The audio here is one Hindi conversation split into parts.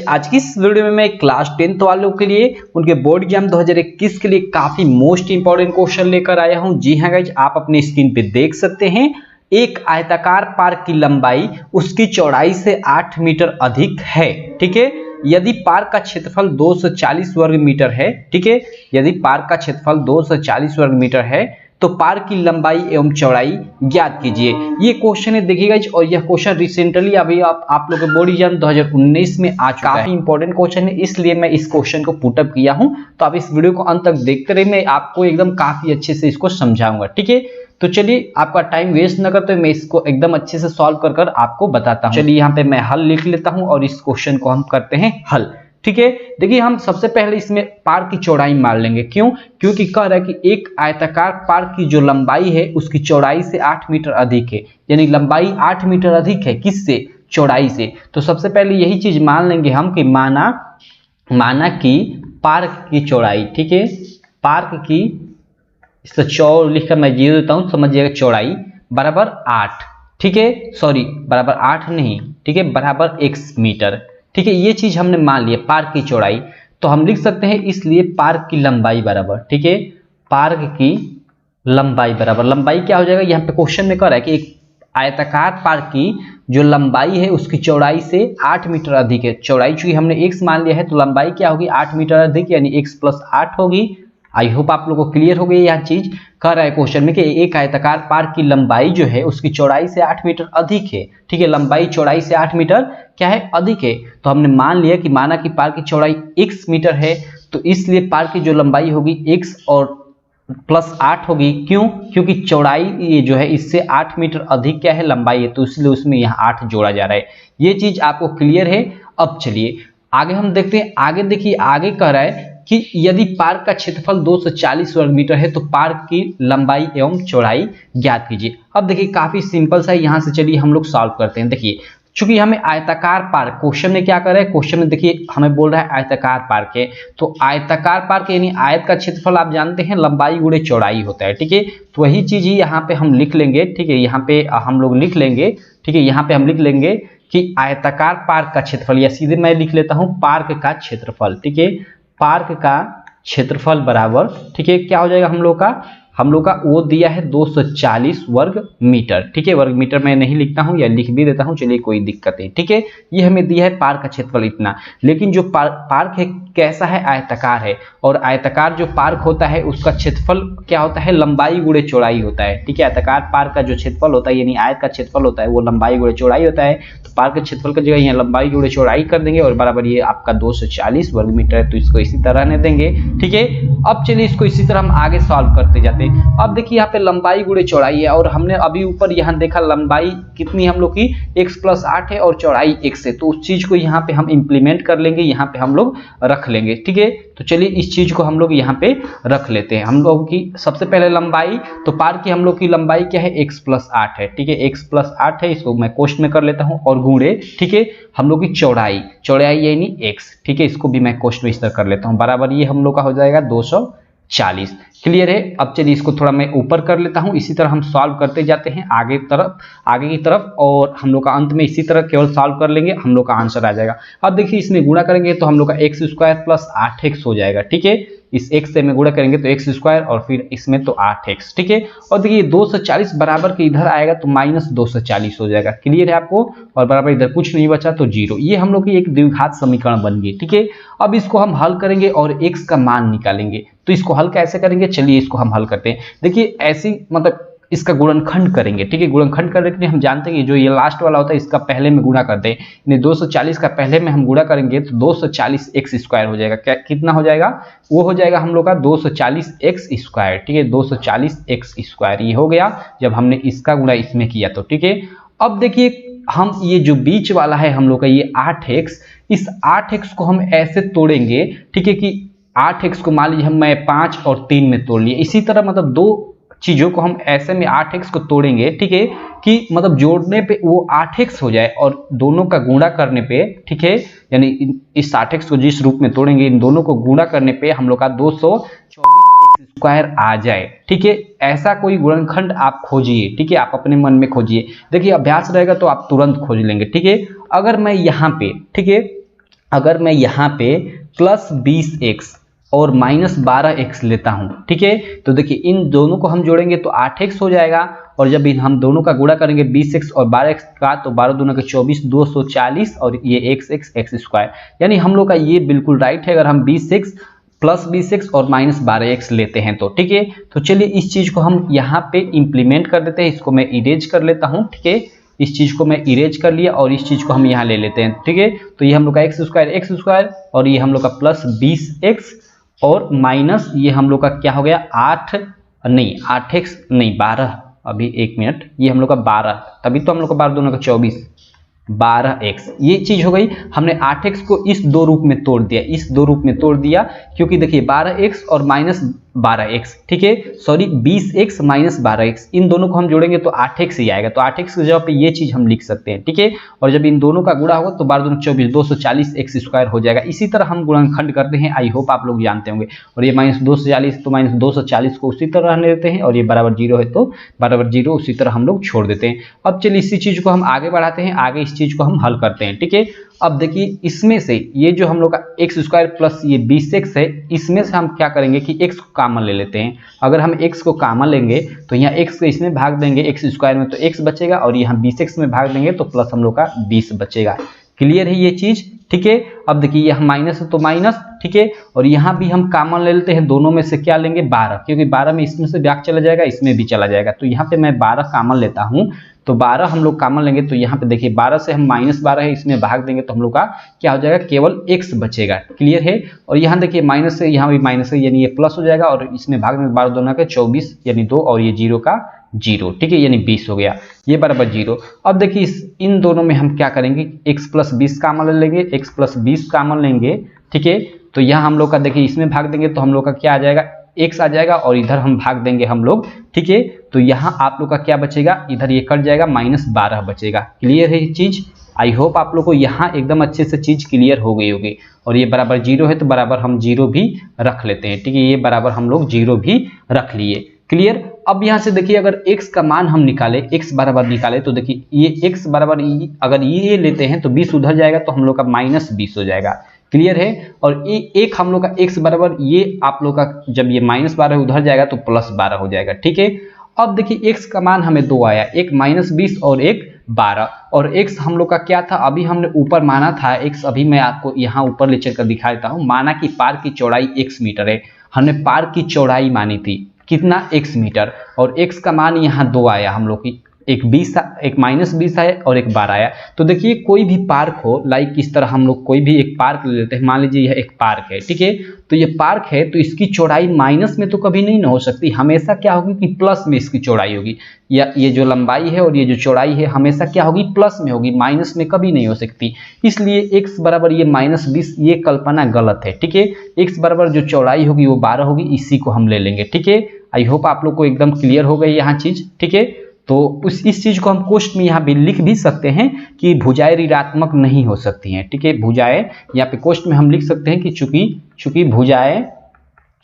आज की इस वीडियो में मैं क्लास 10th वालों के लिए उनके बोर्ड एग्जाम 2021 के लिए काफी मोस्ट इंपॉर्टेंट क्वेश्चन लेकर आया हूं। जी हां गाइज, आप अपनी स्क्रीन पे देख सकते हैं। एक आयताकार पार्क की लंबाई उसकी चौड़ाई से 8 मीटर अधिक है। ठीक है, यदि पार्क का क्षेत्रफल 240 वर्ग मीटर है। ठीक है, यदि पार्क का क्षेत्रफल 240 वर्ग मीटर है तो पार्क की लंबाई एवं चौड़ाई ज्ञात कीजिए। ये क्वेश्चन है, देखिएगा, और यह क्वेश्चन रिसेंटली अभी आप लोगों के बोर्ड एग्जाम 2019 में आ चुका है। काफी इंपॉर्टेंट क्वेश्चन है, इसलिए मैं इस क्वेश्चन को पुटअप किया हूं। तो आप इस वीडियो को अंत तक देखते रहिए, मैं आपको एकदम काफी अच्छे से इसको समझाऊंगा। ठीक है, तो चलिए आपका टाइम वेस्ट न करते मैं इसको एकदम अच्छे से सॉल्व कर आपको बताता हूं। चलिए यहाँ पे मैं हल लिख लेता हूं और इस क्वेश्चन को हम करते हैं हल। ठीक है, देखिए हम सबसे पहले इसमें पार्क की चौड़ाई मान लेंगे। क्यों? क्योंकि कह रहा है कि एक आयताकार पार्क की जो लंबाई है उसकी चौड़ाई से 8 मीटर अधिक है, यानी लंबाई 8 मीटर अधिक है किससे? चौड़ाई से। तो सबसे पहले यही चीज मान लेंगे हम कि माना कि पार्क की चौड़ाई, ठीक है, पार्क की, इसका चौड़ लिखकर मैं 0 देता हूं, समझिएगा, चौड़ाई बराबर 8। ठीक है, सॉरी बराबर 8 नहीं, ठीक है, बराबर x मीटर। ठीक है, ये चीज हमने मान लिया पार्क की चौड़ाई। तो हम लिख सकते हैं इसलिए पार्क की लंबाई बराबर, ठीक है, पार्क की लंबाई बराबर, लंबाई क्या हो जाएगा? यहाँ पे क्वेश्चन में कह रहा है कि एक आयताकार पार्क की जो लंबाई है उसकी चौड़ाई से 8 मीटर अधिक है। चौड़ाई चूंकि हमने x मान लिया है तो लंबाई क्या होगी? 8 मीटर अधिक, यानी x + 8 होगी। आई होप आप लोगों को क्लियर हो गई यह चीज। कह रहा है क्वेश्चन में कि एक आयताकार पार्क की लंबाई जो है उसकी चौड़ाई से 8 मीटर अधिक है। ठीक है, लंबाई चौड़ाई से 8 मीटर क्या है? अधिक है। तो हमने मान लिया कि माना कि पार्क की चौड़ाई x मीटर है, तो इसलिए पार्क की जो लंबाई होगी x और +8 होगी। क्यों? क्योंकि चौड़ाई ये जो है इससे 8 मीटर अधिक क्या है? लंबाई है, तो इसलिए उसमें यहाँ 8 जोड़ा जा रहा है। ये चीज आपको क्लियर है। अब चलिए आगे हम देखते हैं। आगे देखिए, आगे कह रहा है कि यदि पार्क का क्षेत्रफल 240 वर्ग मीटर है तो पार्क की लंबाई एवं चौड़ाई ज्ञात कीजिए। अब देखिए काफी सिंपल सा है, यहां से चलिए हम लोग सॉल्व करते हैं। देखिए चूंकि हमें आयताकार पार्क, क्वेश्चन में क्या कर रहा है? क्वेश्चन में देखिए हमें बोल रहा है आयताकार पार्क है, तो आयताकार पार्क यानी आयत का क्षेत्रफल आप जानते हैं लंबाई गुणे चौड़ाई होता है। ठीक है, तो वही चीज ही यहाँ पे हम लिख लेंगे। ठीक है, यहाँ पे हम लोग लिख लेंगे, ठीक है, यहाँ पे हम लिख लेंगे कि आयताकार पार्क का क्षेत्रफल, या सीधे मैं लिख लेता हूं पार्क का क्षेत्रफल। ठीक है, पार्क का क्षेत्रफल बराबर, ठीक है, क्या हो जाएगा हम लोग का वो दिया है 240 वर्ग मीटर। ठीक है, वर्ग मीटर मैं नहीं लिखता हूं या लिख भी देता हूं, चलिए कोई दिक्कत नहीं। ठीक है, ये हमें दिया है पार्क का क्षेत्रफल इतना, लेकिन जो पार्क है कैसा है? आयताकार है, और आयताकार जो पार्क होता है उसका क्षेत्रफल क्या होता है? लंबाई गुणे चौड़ाई होता है। ठीक है, आयताकार पार्क का जो क्षेत्रफल होता है यानी आयत का क्षेत्रफल होता है वो लंबाई गुणे चौड़ाई होता है। तो पार्क के क्षेत्रफल की जगह यहाँ लंबाई गुणे चौड़ाई कर देंगे और बराबर ये आपका 240 वर्ग मीटर है, तो इसको इसी तरह रहने देंगे। ठीक है, अब चलिए इसको इसी तरह हम आगे सॉल्व करते जाते हैं। अब देखिए यहाँ पे लंबाई गुणे चौड़ाई है, और हमने अभी ऊपर यहाँ देखा लंबाई कितनी हम लोग की x + 8 है और चौड़ाई x है, तो उस चीज को यहाँ पे हम इंप्लीमेंट कर लेंगे, यहाँ पे हम लोग रख लेंगे। ठीक है, तो चलिए इस चीज को हम लोग यहाँ पे रख लेते हैं। हम लोग की सबसे पहले लंबाई, तो पार्क की हम लोग की लंबाई क्या है? x + 8 है। ठीक है, x + 8 है, इसको मैं कोष्ठ में कर लेता हूँ, और गुणे, ठीक है, हम लोग की चौड़ाई यानी x। ठीक है, इसको भी मैं कोष्ठ में इस तरह कर लेता हूँ, बराबर ये हम लोग का हो जाएगा 240। क्लियर है? अब चलिए इसको थोड़ा मैं ऊपर कर लेता हूं, इसी तरह हम सॉल्व करते जाते हैं आगे की तरफ, और हम लोग का अंत में इसी तरह केवल सॉल्व कर लेंगे, हम लोग का आंसर आ जाएगा। अब देखिए इसमें गुणा करेंगे तो हम लोग का x² + 8x हो जाएगा। ठीक है, इस x से में गुणा करेंगे तो x² और फिर इसमें तो 8x। ठीक है, और देखिए 240 बराबर के इधर आएगा तो -240 हो जाएगा। क्लियर है आपको? और बराबर इधर कुछ नहीं बचा तो 0। ये हम लोग की एक द्विघात समीकरण बन गई। ठीक है, अब इसको हम हल करेंगे और x का मान निकालेंगे। तो इसको हल कैसे करेंगे? चलिए इसको हम हल करते हैं। देखिए ऐसी मतलब इसका गुणनखंड करेंगे। ठीक है, गुणनखंड करने के लिए हम जानते हैं कि जो ये लास्ट वाला होता है इसका पहले में गुणा करते हैं, यानी 240 का पहले में हम गुणा करेंगे तो 240x² हो जाएगा। क्या कितना हो जाएगा? वो हो जाएगा हम लोग का 240x²। ठीक है, 240x², ये हो गया जब हमने इसका गुणा इसमें किया तो। ठीक है, अब देखिए हम ये जो बीच वाला है हम लोग का ये 8x, इस 8x को हम ऐसे तोड़ेंगे। ठीक है, कि 8x को मान लीजिए मैं 5 और 3 में तोड़ लिए, इसी तरह मतलब दो चीजों को हम ऐसे में 8x को तोड़ेंगे। ठीक है, कि मतलब जोड़ने पे वो 8x हो जाए और दोनों का गुणा करने पे, ठीक है, यानी इस 8x को जिस रूप में तोड़ेंगे इन दोनों को गुणा करने पे हम लोग का 224x² आ जाए। ठीक है, ऐसा कोई गुणनखंड आप खोजिए। ठीक है, आप अपने मन में खोजिए। देखिए अभ्यास रहेगा तो आप तुरंत खोज लेंगे। ठीक है, अगर मैं यहाँ पे, ठीक है, अगर मैं यहाँ पे प्लस 20x और माइनस 12x लेता हूँ, ठीक है, तो देखिए इन दोनों को हम जोड़ेंगे तो 8x हो जाएगा, और जब इन हम दोनों का गुणा करेंगे 20x और 12x का तो 12 दूना के 24, 240, और ये x स्क्वायर, यानी हम लोग का ये बिल्कुल राइट है अगर हम 20x प्लस 20x और माइनस 12x लेते हैं तो, ठीक है। तो चलिए इस चीज को हम यहाँ पे इंप्लीमेंट कर देते हैं, इसको मैं इरेज कर लेता हूँ, ठीक है, इस चीज को मैं इरेज कर लिया और इस चीज को हम यहाँ ले लेते हैं, ठीक है। तो ये हम लोग का x स्क्वायर और ये हम लोग का प्लस 20x और माइनस ये हम लोग का क्या हो गया 8x नहीं 12, अभी 1 मिनट, ये हम लोग का 12, तभी तो हम लोग का 12 दोनों का 24, 12x ये चीज हो गई। हमने 8x को इस दो रूप में तोड़ दिया, इस दो रूप में तोड़ दिया, क्योंकि देखिए 12x और माइनस 12x, ठीक है, सॉरी 20x माइनस 12x, इन दोनों को हम जोड़ेंगे तो 8x ही आएगा, तो 8x की जगह पे ये चीज हम लिख सकते हैं, ठीक है। और जब इन दोनों का गुणा होगा तो 12 दूनी 24, 240x स्क्वायर हो जाएगा। इसी तरह हम गुणनखंड करते हैं, आई होप आप लोग जानते होंगे। और ये माइनस 240 तो माइनस 240 को उसी तरह रहने देते हैं, और ये बराबर 0 है तो बराबर 0 उसी तरह हम लोग छोड़ देते हैं। अब चलिए इसी चीज को हम आगे बढ़ाते हैं, आगे इस चीज को हम हल करते हैं, ठीक है। अब देखिए इसमें से ये जो हम लोग का x स्क्वायर प्लस ये 20x है, इसमें से हम क्या करेंगे कि x को कॉमन ले लेते हैं। अगर हम x को कॉमन लेंगे तो यहाँ x को इसमें भाग देंगे x स्क्वायर में तो x बचेगा, और यहाँ 20x में भाग देंगे तो प्लस हम लोग का 20 बचेगा। क्लियर है ये चीज, ठीक है। अब देखिए यहाँ माइनस है तो माइनस, ठीक है, और यहाँ भी हम कॉमन ले लेते हैं, दोनों में से क्या लेंगे 12, क्योंकि 12 में इसमें से भाग चला जाएगा, इसमें भी चला जाएगा, तो यहाँ पे मैं 12 कॉमन लेता हूँ, तो 12 हम लोग कॉमन लेंगे तो यहाँ पे देखिए 12 से हम माइनस 12 है इसमें भाग देंगे तो हम लोग का क्या हो जाएगा केवल x बचेगा। क्लियर है। और यहाँ देखिए माइनस से यहाँ भी माइनस है, यानी ये प्लस हो जाएगा, और इसमें भाग देंगे 12 दूना के 24 यानी 2, और ये 0 का 0, ठीक है, यानी 20 हो गया, ये बराबर 0। अब देखिए इन दोनों में हम क्या करेंगे x प्लस 20 कॉमन ले लेंगे, x प्लस 20 कॉमन लेंगे, ठीक है। तो यहाँ हम लोग का देखिए इसमें भाग देंगे तो हम लोग का क्या आ जाएगा x आ जाएगा, और इधर हम भाग देंगे हम लोग, ठीक है। तो यहाँ आप लोग का क्या बचेगा, इधर ये कट जाएगा, माइनस 12 बचेगा। क्लियर है ये चीज, आई होप आप लोग को यहाँ एकदम अच्छे से चीज क्लियर हो गई होगी। और ये बराबर 0 है तो बराबर हम 0 भी रख लेते हैं, ठीक है, ये बराबर हम लोग 0 भी रख लिए। क्लियर। अब यहाँ से देखिए अगर x का मान हम निकाले, x बराबर निकाले, तो देखिए ये x बराबर अगर ये लेते हैं तो 20 उधर जाएगा तो हम लोग का माइनस 20 हो जाएगा। क्लियर है। और एक हम लोग का x बराबर ये आप लोग का जब ये माइनस 12 उधर जाएगा तो प्लस 12 हो जाएगा, ठीक है। अब देखिए x का मान हमें 2 आया, एक माइनस 20 और एक 12, और x हम लोग का क्या था, अभी हमने ऊपर माना था x, अभी मैं आपको यहाँ ऊपर ले चलकर दिखा देता हूँ। माना कि पार्क की चौड़ाई x मीटर है, हमने पार्क की चौड़ाई मानी थी कितना x मीटर, और x का मान यहाँ 2 आया हम लोग की, एक माइनस 20 आया और एक 12 आया। तो देखिए कोई भी पार्क हो, लाइक इस तरह हम लोग कोई भी एक पार्क ले लेते हैं, मान लीजिए यह एक पार्क है, ठीक है। तो ये पार्क है तो इसकी चौड़ाई माइनस में तो कभी नहीं ना हो सकती, हमेशा क्या होगी कि प्लस में इसकी चौड़ाई होगी, या ये जो लंबाई है और ये जो चौड़ाई है हमेशा क्या होगी प्लस में होगी, माइनस में कभी नहीं हो सकती। इसलिए x बराबर ये माइनस 20, ये कल्पना गलत है, ठीक है। x बराबर जो चौड़ाई होगी वो 12 होगी, इसी को हम ले लेंगे, ठीक है। आई होप आप लोग को एकदम क्लियर हो गई यहाँ चीज, ठीक है। तो इस चीज को हम क्वेश्चन में यहाँ भी लिख भी सकते हैं कि भुजाएं ऋणात्मक नहीं हो सकती हैं, ठीक है। भुजाएं यहाँ पे क्वेश्चन में हम लिख सकते हैं कि चूंकि भुजाएं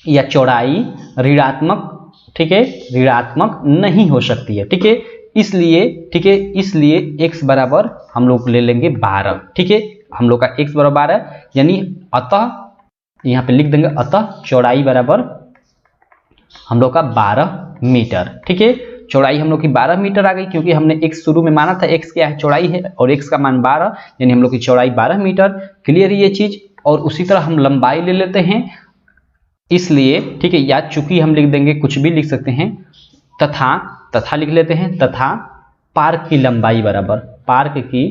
या चौड़ाई ऋणात्मक, ठीक है, ऋणात्मक नहीं हो सकती है, ठीक है। इसलिए, ठीक है, इसलिए x बराबर हम लोग ले लेंगे 12, ठीक है। हम लोग का x बराबर 12, यानी अतः यहाँ पे लिख देंगे अतः चौड़ाई बराबर हम लोग का 12 मीटर, ठीक है। चौड़ाई हम लोग की 12 मीटर आ गई, क्योंकि हमने x शुरू में माना था, x क्या है चौड़ाई है, और x का मान 12, यानी हम लोग की चौड़ाई 12 मीटर। क्लियर है ये चीज। और उसी तरह हम लंबाई ले लेते हैं, इसलिए, ठीक है, या चूंकि हम लिख देंगे, कुछ भी लिख सकते हैं, तथा लिख लेते हैं, तथा पार्क की लंबाई बराबर, पार्क की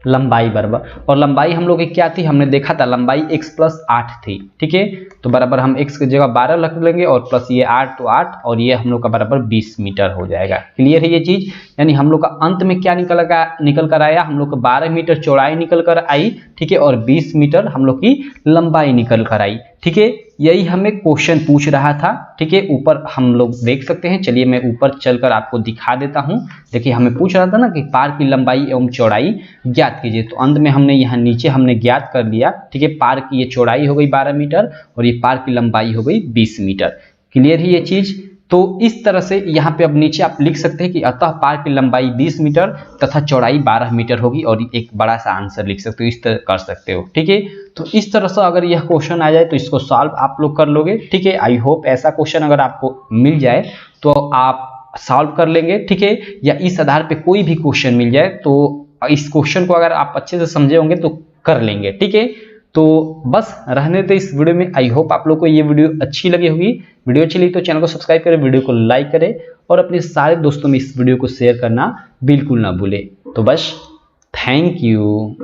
लंबाई बराबर, और लंबाई हम लोग की क्या थी, हमने देखा था लंबाई x प्लस 8 थी, ठीक है। तो बराबर हम x की जगह 12 रख लेंगे, और प्लस ये 8 तो 8, और ये हम लोग का बराबर 20 मीटर हो जाएगा। क्लियर है ये चीज। यानी हम लोग का अंत में क्या निकल कर आया, हम लोग का 12 मीटर चौड़ाई निकल कर आई, ठीक है, और 20 मीटर हम लोग की लंबाई निकल कर आई, ठीक है। यही हमें क्वेश्चन पूछ रहा था, ठीक है। ऊपर हम लोग देख सकते हैं, चलिए मैं ऊपर चलकर आपको दिखा देता हूं। देखिए हमें पूछ रहा था ना कि पार्क की लंबाई एवं चौड़ाई ज्ञात कीजिए, तो अंत में हमने यहाँ नीचे हमने ज्ञात कर लिया, ठीक है। पार्क की ये चौड़ाई हो गई 12 मीटर और ये पार्क की लंबाई हो गई 20 मीटर। क्लियर है ये चीज। तो इस तरह से यहाँ पे अब नीचे आप लिख सकते हैं कि अतः पार्क की लंबाई 20 मीटर तथा चौड़ाई 12 मीटर होगी, और एक बड़ा सा आंसर लिख सकते हो, इस तरह कर सकते हो। ठीक है, तो इस तरह से अगर यह क्वेश्चन आ जाए तो इसको सॉल्व आप लोग कर लोगे। ठीक है, आई होप ऐसा क्वेश्चन अगर आपको मिल जाए तो आप सॉल्व कर लेंगे। ठीक है, या इस आधार पे कोई भी क्वेश्चन मिल जाए तो इस क्वेश्चन को अगर आप अच्छे से समझे होंगे तो कर लेंगे। ठीक है, तो बस रहने दे इस वीडियो में। आई होप आप लोग को ये वीडियो अच्छी लगी होगी। वीडियो अच्छी लगी तो चैनल को सब्सक्राइब करें, वीडियो को लाइक करें और अपने सारे दोस्तों में इस वीडियो को शेयर करना बिल्कुल ना भूलें। तो बस थैंक यू।